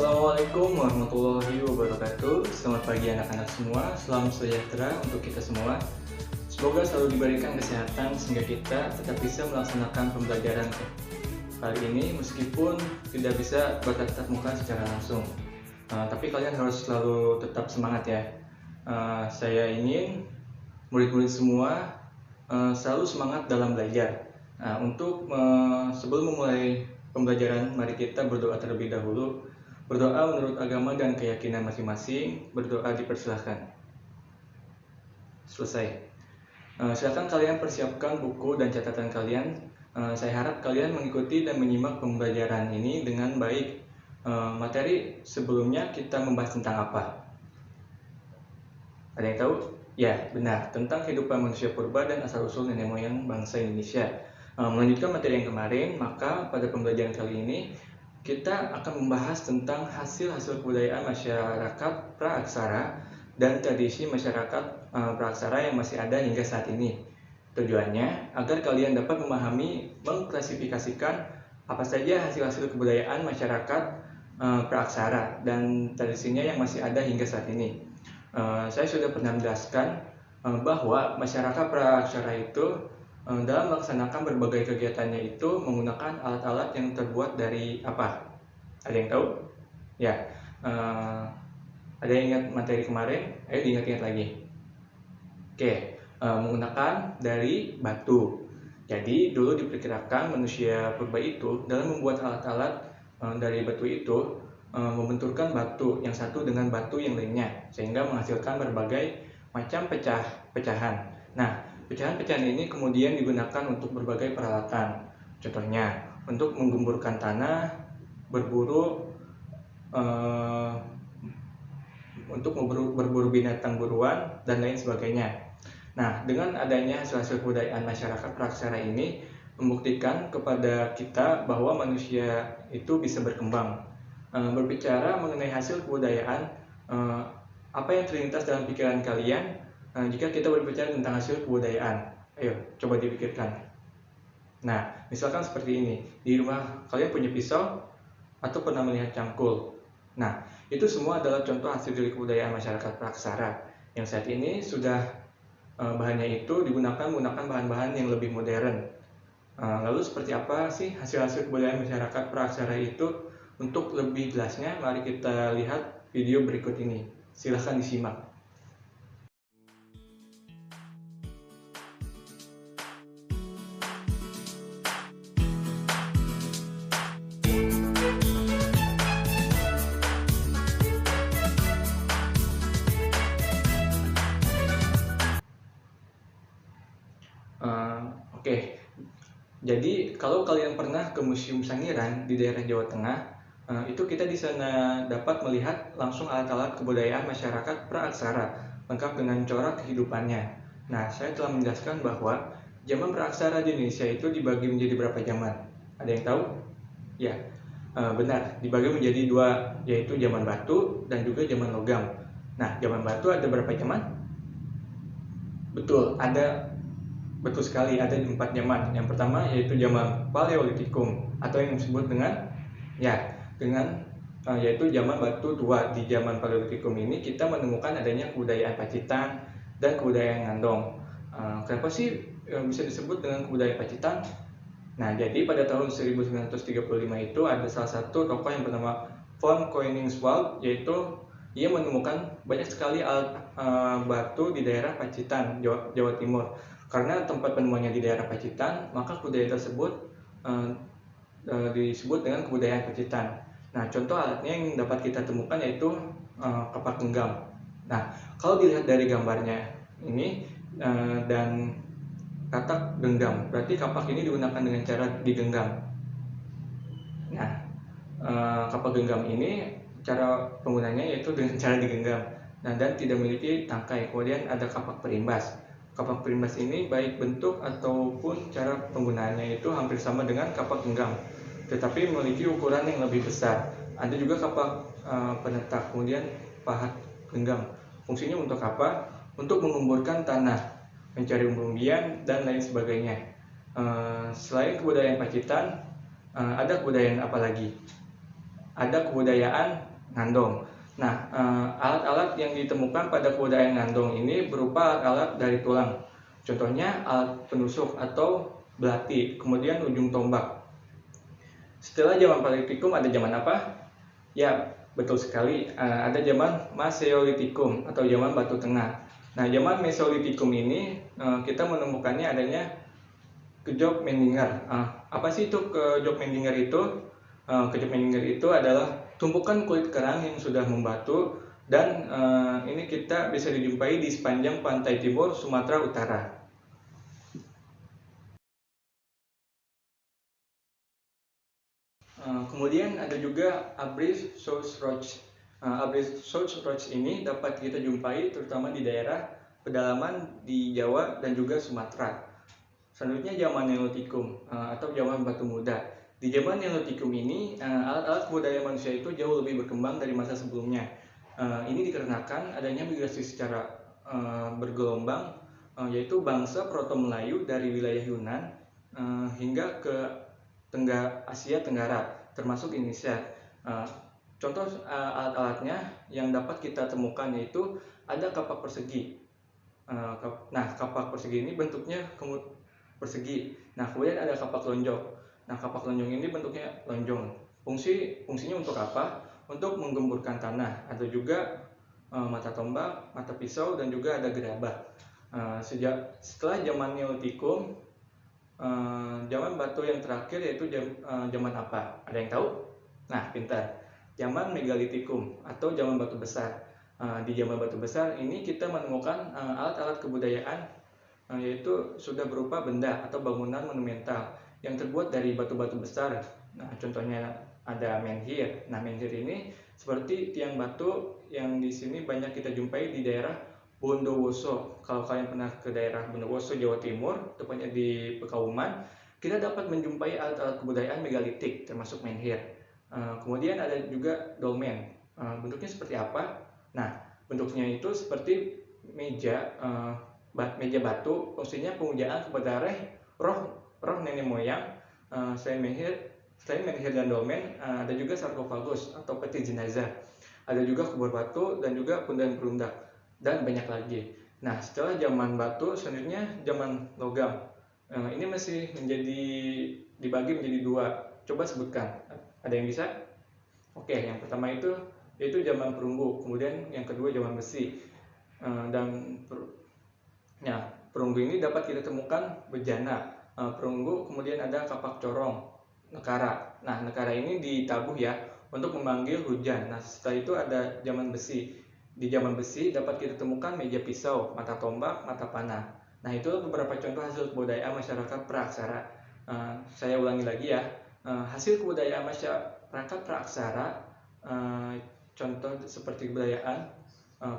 Assalamualaikum warahmatullahi wabarakatuh. Selamat pagi anak-anak semua, salam sejahtera untuk kita semua. Semoga selalu diberikan kesehatan sehingga kita tetap bisa melaksanakan pembelajaran kali ini meskipun tidak bisa bertatap muka secara langsung. Tapi kalian harus selalu tetap semangat ya. Saya ingin murid-murid semua selalu semangat dalam belajar. Sebelum memulai pembelajaran, mari kita berdoa terlebih dahulu. Berdoa menurut agama dan keyakinan masing-masing. Berdoa dipersilahkan. Selesai. Silakan kalian persiapkan buku dan catatan kalian. Saya harap kalian mengikuti dan menyimak pembelajaran ini dengan baik. Materi sebelumnya kita membahas tentang apa? Ada yang tahu? Ya, benar. Tentang kehidupan manusia purba dan asal-usul nenek moyang bangsa Indonesia. Melanjutkan materi yang kemarin, maka pada pembelajaran kali ini kita akan membahas tentang hasil-hasil kebudayaan masyarakat praaksara dan tradisi masyarakat praaksara yang masih ada hingga saat ini. Tujuannya agar kalian dapat memahami, mengklasifikasikan apa saja hasil-hasil kebudayaan masyarakat praaksara dan tradisinya yang masih ada hingga saat ini. Saya sudah pernah menjelaskan bahwa masyarakat praaksara itu dalam melaksanakan berbagai kegiatannya itu menggunakan alat-alat yang terbuat dari apa? Ada yang tahu? Ya, ada yang ingat materi kemarin? Ayo diingat-ingat lagi. Oke, menggunakan dari batu. Jadi dulu diperkirakan manusia purba itu dalam membuat alat-alat dari batu itu membenturkan batu yang satu dengan batu yang lainnya sehingga menghasilkan berbagai macam pecahan. Nah, pecahan-pecahan ini kemudian digunakan untuk berbagai peralatan. Contohnya, untuk menggemburkan tanah, berburu, untuk berburu binatang buruan, dan lain sebagainya. Nah, dengan adanya hasil-hasil kebudayaan masyarakat praaksara ini membuktikan kepada kita bahwa manusia itu bisa berkembang. Berbicara mengenai hasil kebudayaan, apa yang terlintas dalam pikiran kalian jika kita berbicara tentang hasil kebudayaan? Ayo, coba dipikirkan. Nah, misalkan seperti ini. Di rumah kalian punya pisau atau pernah melihat cangkul. Nah, itu semua adalah contoh hasil dari kebudayaan masyarakat praaksara yang saat ini sudah bahannya itu digunakan menggunakan bahan-bahan yang lebih modern. Lalu seperti apa sih hasil-hasil kebudayaan masyarakat praaksara itu? Untuk lebih jelasnya, mari kita lihat video berikut ini. Silahkan disimak. Oke, jadi kalau kalian pernah ke Museum Sangiran di daerah Jawa Tengah, itu kita di sana dapat melihat langsung alat-alat kebudayaan masyarakat praaksara lengkap dengan corak kehidupannya. Nah, saya telah menjelaskan bahwa zaman praaksara di Indonesia itu dibagi menjadi berapa zaman? Ada yang tahu? Ya, benar, dibagi menjadi dua, yaitu zaman batu dan juga zaman logam. Nah, zaman batu ada berapa zaman? Betul, betul sekali, ada 4 zaman. Yang pertama yaitu zaman Paleolitikum atau yang disebut yaitu zaman batu tua. Di zaman Paleolitikum ini kita menemukan adanya kebudayaan Pacitan dan kebudayaan Ngandong. Kenapa sih bisa disebut dengan kebudayaan Pacitan? Nah, jadi pada tahun 1935 itu ada salah satu tokoh yang bernama von Koenigswald, yaitu ia menemukan banyak sekali alat batu di daerah Pacitan, Jawa Timur. Karena tempat penemuannya di daerah Pacitan, maka kebudayaan tersebut disebut dengan kebudayaan Pacitan. Nah, contoh alatnya yang dapat kita temukan yaitu kapak genggam. Nah, kalau dilihat dari gambarnya ini dan katak genggam, berarti kapak ini digunakan dengan cara digenggam. Nah, kapak genggam ini cara penggunanya yaitu dengan cara digenggam. Nah, dan tidak memiliki tangkai. Kemudian ada kapak perimbas. Kapak perimbas ini baik bentuk ataupun cara penggunaannya itu hampir sama dengan kapak genggam, tetapi memiliki ukuran yang lebih besar. Ada juga kapak penetak, kemudian pahat genggam. Fungsinya untuk apa? Untuk mengemburkan tanah, mencari umbi-umbian, dan lain sebagainya. Selain kebudayaan Pacitan, ada kebudayaan apa lagi? Ada kebudayaan Ngandong. Nah, alat-alat yang ditemukan pada kebudayaan Ngandong ini berupa alat-alat dari tulang. Contohnya alat penusuk atau belati, kemudian ujung tombak. Setelah zaman Paleolitikum ada zaman apa? Ya, betul sekali. Ada zaman Mesolitikum atau zaman Batu Tengah. Nah, zaman Mesolitikum ini kita menemukannya adanya Kejok Mendinger. Apa sih itu Kejok Mendinger itu? Kejok Mendinger itu adalah tumpukan kulit kerang yang sudah membatu dan ini kita bisa dijumpai di sepanjang pantai timur Sumatera Utara. Kemudian ada juga Abris Roach. Abris Roach ini dapat kita jumpai terutama di daerah pedalaman di Jawa dan juga Sumatera. Selanjutnya zaman Neolitikum atau zaman Batu Muda. Di zaman Neolitikum ini alat-alat kebudayaan manusia itu jauh lebih berkembang dari masa sebelumnya. Ini dikarenakan adanya migrasi secara bergelombang, yaitu bangsa Proto-Melayu dari wilayah Yunan hingga ke Asia Tenggara, termasuk Indonesia. Contoh alat-alatnya yang dapat kita temukan yaitu ada kapak persegi. Nah, kapak persegi ini bentuknya persegi. Nah, kemudian ada kapak lonjong. Nah, kapak lonjong ini bentuknya lonjong. Fungsinya untuk apa? Untuk menggemburkan tanah. Ada juga mata tombak, mata pisau, dan juga ada gerabah. Setelah zaman Neolitikum, zaman batu yang terakhir yaitu zaman apa? Ada yang tahu? Nah, pintar. Zaman Megalitikum atau zaman batu besar. Di zaman batu besar ini kita menemukan alat-alat kebudayaan yaitu sudah berupa benda atau bangunan monumental yang terbuat dari batu-batu besar. Nah, contohnya ada menhir. Nah, menhir ini seperti tiang batu yang di sini banyak kita jumpai di daerah Bondowoso. Kalau kalian pernah ke daerah Bondowoso, Jawa Timur, tepatnya di Pekauman, kita dapat menjumpai alat-alat kebudayaan megalitik termasuk menhir. Kemudian ada juga dolmen. Bentuknya seperti apa? Nah, bentuknya itu seperti meja batu, fungsinya pemujaan kepada roh nenek moyang. Selain menhir dan dolmen, ada juga sarkofagus atau peti jenazah. Ada juga kubur batu dan juga pundan perundak dan banyak lagi. Nah, setelah zaman batu, selanjutnya zaman logam. Ini masih dibagi menjadi dua. Coba sebutkan. Ada yang bisa? Oke, yang pertama yaitu zaman perunggu, kemudian yang kedua zaman besi. Perunggu ini dapat kita temukan bejana. Perunggu kemudian ada kapak corong, nekara. Nah, nekara ini ditabuh ya untuk memanggil hujan. Nah, setelah itu ada zaman besi. Di zaman besi dapat kita temukan meja pisau, mata tombak, mata panah. Nah, itu beberapa contoh hasil kebudayaan masyarakat praaksara. Saya ulangi lagi ya. Hasil kebudayaan masyarakat praaksara, contoh seperti kebudayaan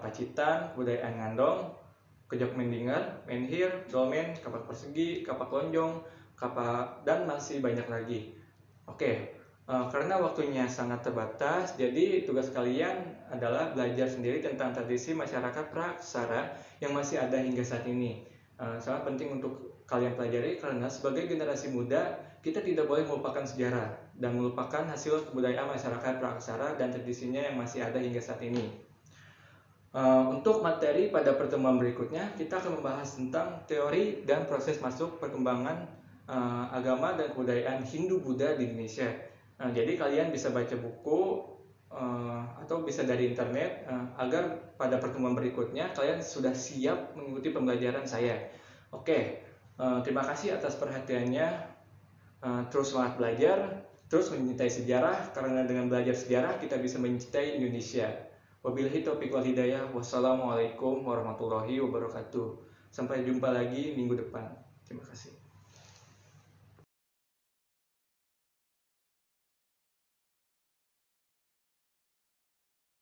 Pacitan, kebudayaan Ngandong, Kejok Mendinger, menhir, dolmen, kapak persegi, kapak lonjong, dan masih banyak lagi. Oke, karena waktunya sangat terbatas, jadi tugas kalian adalah belajar sendiri tentang tradisi masyarakat praaksara yang masih ada hingga saat ini. Sangat penting untuk kalian pelajari karena sebagai generasi muda, kita tidak boleh melupakan sejarah dan melupakan hasil kebudayaan masyarakat praaksara dan tradisinya yang masih ada hingga saat ini. Untuk materi pada pertemuan berikutnya, kita akan membahas tentang teori dan proses masuk perkembangan agama dan kebudayaan Hindu-Buddha di Indonesia. Jadi kalian bisa baca buku atau bisa dari internet agar pada pertemuan berikutnya kalian sudah siap mengikuti pembelajaran saya. Oke, terima kasih atas perhatiannya. Terus semangat belajar, terus mencintai sejarah, karena dengan belajar sejarah kita bisa mencintai Indonesia. Wabillahi taufiq wal hidayah. Wassalamualaikum warahmatullahi wabarakatuh. Sampai jumpa lagi minggu depan. Terima kasih.